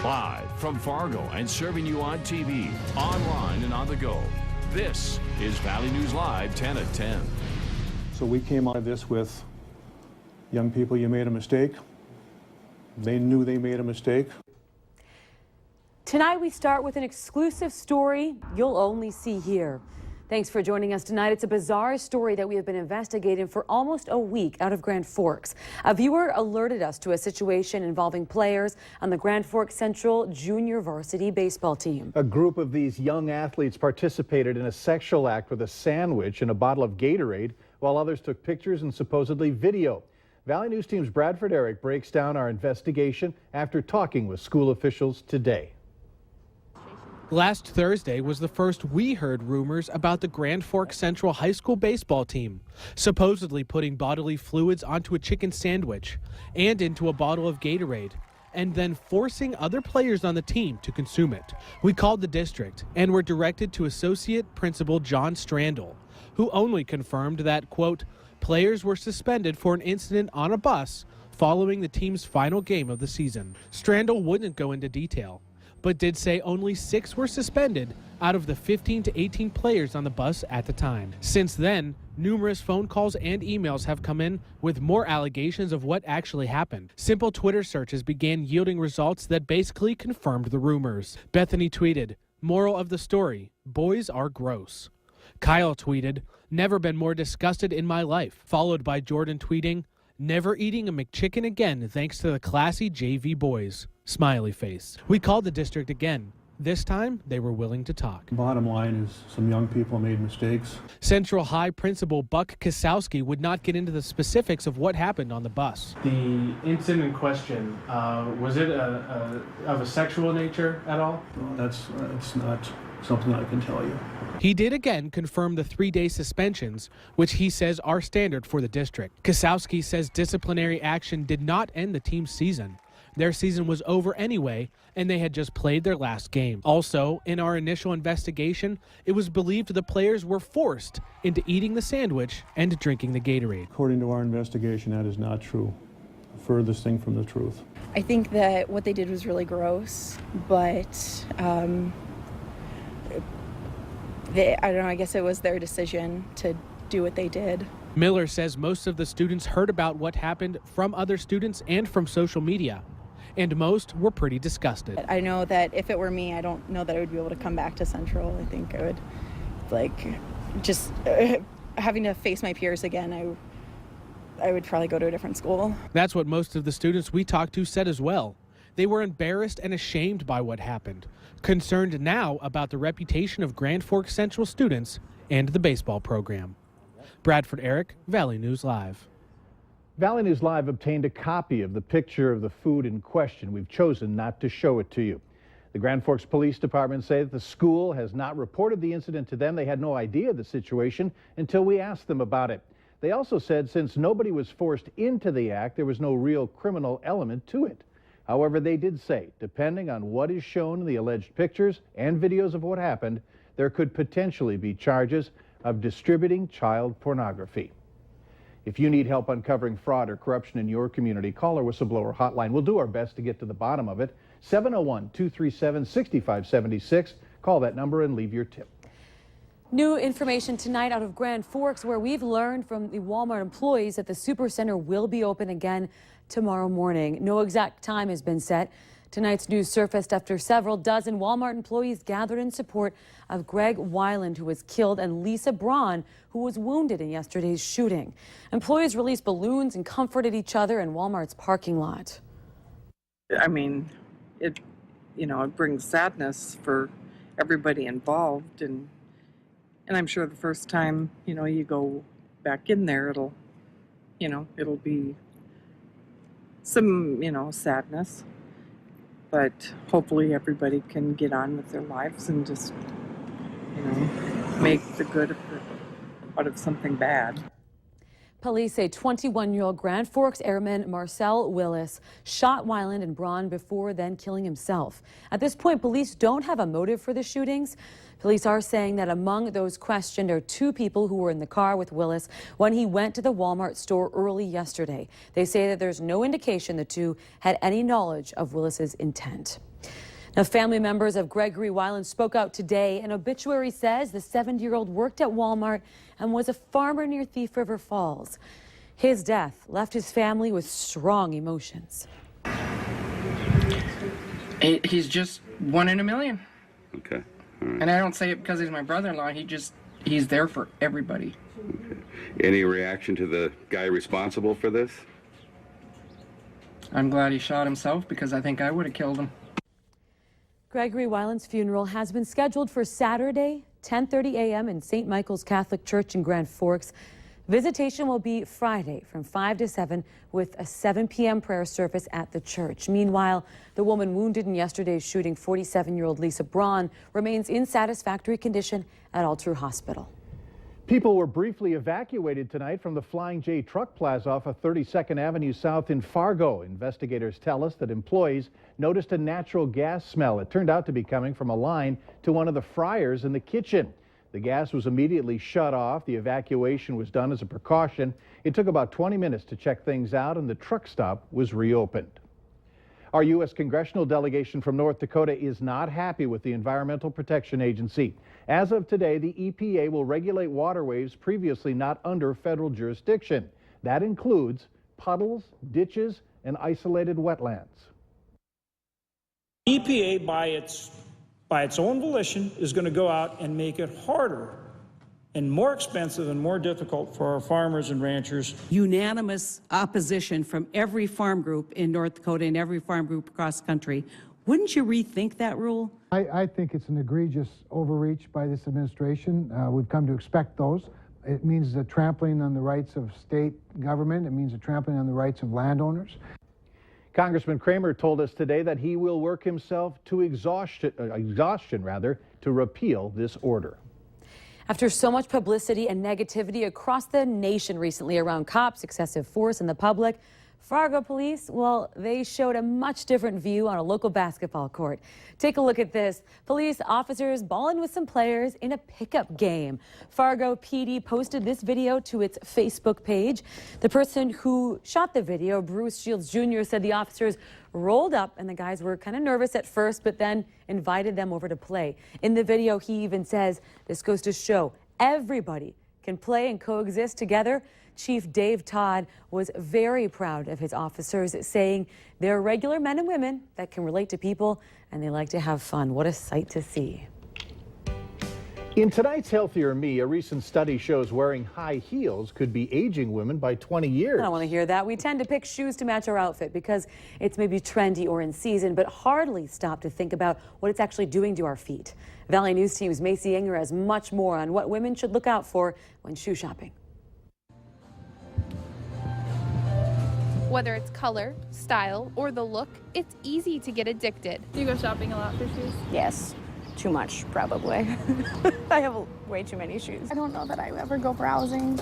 Live from Fargo and serving you on TV, online, and on the go. This is Valley News Live 10 at 10. So we came out of this with, young people, you made a mistake. They knew they made a mistake. Tonight we start with an exclusive story you'll only see here. Thanks for joining us tonight. It's a bizarre story that we have been investigating for almost a week out of Grand Forks. A viewer alerted us to a situation involving players on the Grand Forks Central Junior Varsity baseball team. A group of these young athletes participated in a sexual act with a sandwich and a bottle of Gatorade, while others took pictures and supposedly video. Valley News Team's Bradford Eric breaks down our investigation after talking with school officials today. Last Thursday was the first we heard rumors about the Grand Forks Central High School baseball team supposedly putting bodily fluids onto a chicken sandwich and into a bottle of Gatorade, and then forcing other players on the team to consume it. We called the district and were directed to Associate Principal John Strandel, who only confirmed that, quote, players were suspended for an incident on a bus following the team's final game of the season. Strandel wouldn't go into detail, but did say only 6 were suspended out of the 15 to 18 players on the bus at the time. Since then, numerous phone calls and emails have come in with more allegations of what actually happened. Simple Twitter searches began yielding results that basically confirmed the rumors. Bethany tweeted, "Moral of the story, boys are gross." Kyle tweeted, "Never been more disgusted in my life," followed by Jordan tweeting, "Never eating a McChicken again thanks to the classy JV boys." Smiley face. We called the district again. This time, they were willing to talk. Bottom line is some young people made mistakes. Central High Principal Buck Kasowski would not get into the specifics of what happened on the bus. The incident in question, was it of a sexual nature at all? That's not something I can tell you. He did again confirm the 3-day suspensions, which he says are standard for the district. Kasowski says disciplinary action did not end the team's season. Their season was over anyway, and they had just played their last game. Also, in our initial investigation, it was believed the players were forced into eating the sandwich and drinking the Gatorade. According to our investigation, that is not true. Furthest thing from the truth. I think that what they did was really gross, but I don't know, I guess it was their decision to do what they did. Miller says most of the students heard about what happened from other students and from social media, and most were pretty disgusted. I know that if it were me, I don't know that I would be able to come back to Central. I think I would, just having to face my peers again, I would probably go to a different school. That's what most of the students we talked to said as well. They were embarrassed and ashamed by what happened, concerned now about the reputation of Grand Forks Central students and the baseball program. Bradford Eric, Valley News Live. Valley News Live obtained a copy of the picture of the food in question. We've chosen not to show it to you. The Grand Forks Police Department say that the school has not reported the incident to them. They had no idea of the situation until we asked them about it. They also said since nobody was forced into the act, there was no real criminal element to it. However, they did say, depending on what is shown in the alleged pictures and videos of what happened, there could potentially be charges of distributing child pornography. If you need help uncovering fraud or corruption in your community, call our whistleblower hotline. We'll do our best to get to the bottom of it. 701-237-6576. Call that number and leave your tip. New information tonight out of Grand Forks, where we've learned from the Walmart employees that the Supercenter will be open again tomorrow morning. No exact time has been set. Tonight's news surfaced after several dozen Walmart employees gathered in support of Greg Weiland, who was killed, and Lisa Braun, who was wounded in yesterday's shooting. Employees released balloons and comforted each other in Walmart's parking lot. I mean, it brings sadness for everybody involved, and I'm sure the first time, you go back in there, it'll be some, sadness. But hopefully everybody can get on with their lives and just, make the good out of something bad. Police say 21-year-old Grand Forks airman Marcel Willis shot Weiland and Braun before then killing himself. At this point, police don't have a motive for the shootings. Police are saying that among those questioned are 2 people who were in the car with Willis when he went to the Walmart store early yesterday. They say that there's no indication the 2 had any knowledge of Willis's intent. Now, family members of Gregory Weiland spoke out today. An obituary says the 70-year-old worked at Walmart and was a farmer near Thief River Falls. His death left his family with strong emotions. He's just one in a million. Okay. All right. And I don't say it because he's my brother-in-law. He's there for everybody. Okay. Any reaction to the guy responsible for this? I'm glad he shot himself because I think I would have killed him. Gregory Weiland's funeral has been scheduled for Saturday, 10:30 a.m. in St. Michael's Catholic Church in Grand Forks. Visitation will be Friday from 5 to 7 with a 7 p.m. prayer service at the church. Meanwhile, the woman wounded in yesterday's shooting, 47-year-old Lisa Braun, remains in satisfactory condition at Altru Hospital. People were briefly evacuated tonight from the Flying J truck plaza off of 32nd Avenue South in Fargo. Investigators tell us that employees noticed a natural gas smell. It turned out to be coming from a line to one of the fryers in the kitchen. The gas was immediately shut off. The evacuation was done as a precaution. It took about 20 minutes to check things out, and the truck stop was reopened. Our U.S. congressional delegation from North Dakota is not happy with the Environmental Protection Agency. As of today, the EPA will regulate waterways previously not under federal jurisdiction. That includes puddles, ditches, and isolated wetlands. EPA, by its own volition, is going to go out and make it harder and more expensive and more difficult for our farmers and ranchers. Unanimous opposition from every farm group in North Dakota and every farm group across the country. Wouldn't you rethink that rule? I think it's an egregious overreach by this administration. We've come to expect those. It means a trampling on the rights of state government. It means a trampling on the rights of landowners. Congressman Kramer told us today that he will work himself to exhaustion to repeal this order. After so much publicity and negativity across the nation recently around cops, excessive force, and the public, Fargo police, well, they showed a much different view on a local basketball court. Take a look at this. Police officers balling with some players in a pickup game. Fargo PD posted this video to its Facebook page. The person who shot the video, Bruce Shields Jr., said the officers rolled up and the guys were kind of nervous at first, but then invited them over to play. In the video, he even says, this goes to show everybody can play and coexist together. Chief Dave Todd was very proud of his officers, saying they're regular men and women that can relate to people and they like to have fun. What a sight to see. In tonight's Healthier Me, a recent study shows wearing high heels could be aging women by 20 years. I don't want to hear that. We tend to pick shoes to match our outfit because it's maybe trendy or in season, but hardly stop to think about what it's actually doing to our feet. Valley News Team's Macy Enger has much more on what women should look out for when shoe shopping. Whether it's color, style, or the look, it's easy to get addicted. Do you go shopping a lot for shoes? Yes, too much, probably. I have way too many shoes. I don't know that I ever go browsing.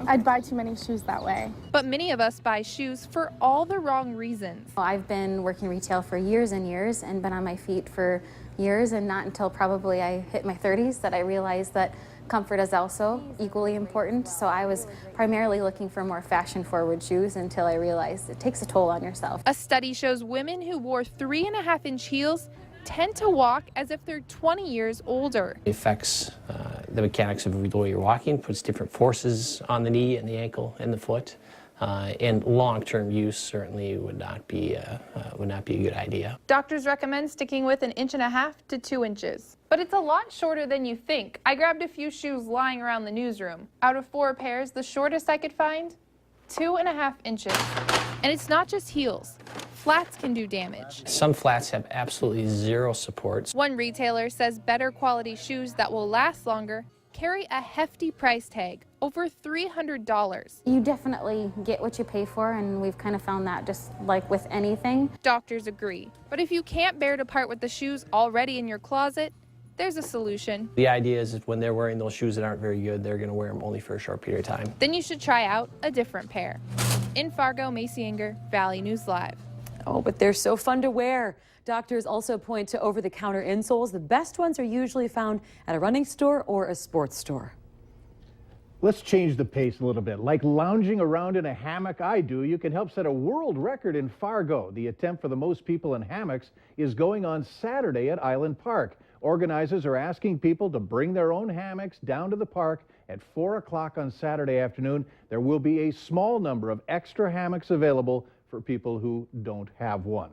I'd buy too many shoes that way. But many of us buy shoes for all the wrong reasons. I've been working retail for years and years and been on my feet for years, and not until probably I hit my 30s that I realized that comfort is also equally important. So I was primarily looking for more fashion-forward shoes until I realized it takes a toll on yourself. A study shows women who wore 3.5-inch heels tend to walk as if they're 20 years older. It affects the mechanics of the way you're walking, puts different forces on the knee and the ankle and the foot. And long-term use certainly would not be a good idea. Doctors recommend sticking with 1.5 to 2 inches. But it's a lot shorter than you think. I grabbed a few shoes lying around the newsroom. Out of 4 pairs, the shortest I could find, 2.5 inches. And it's not just heels. Flats can do damage. Some flats have absolutely zero supports. One retailer says better quality shoes that will last longer carry a hefty price tag, over $300. You definitely get what you pay for, and we've kind of found that just like with anything. Doctors agree. But if you can't bear to part with the shoes already in your closet, there's a solution. The idea is that when they're wearing those shoes that aren't very good, they're going to wear them only for a short period of time. Then you should try out a different pair. In Fargo, Macy Enger, Valley News Live. Oh, but they're so fun to wear. Doctors also point to over-the-counter insoles. The best ones are usually found at a running store or a sports store. Let's change the pace a little bit. Like lounging around in a hammock I do, you can help set a world record in Fargo. The attempt for the most people in hammocks is going on Saturday at Island Park. Organizers are asking people to bring their own hammocks down to the park at 4 o'clock on Saturday afternoon. There will be a small number of extra hammocks available for people who don't have one.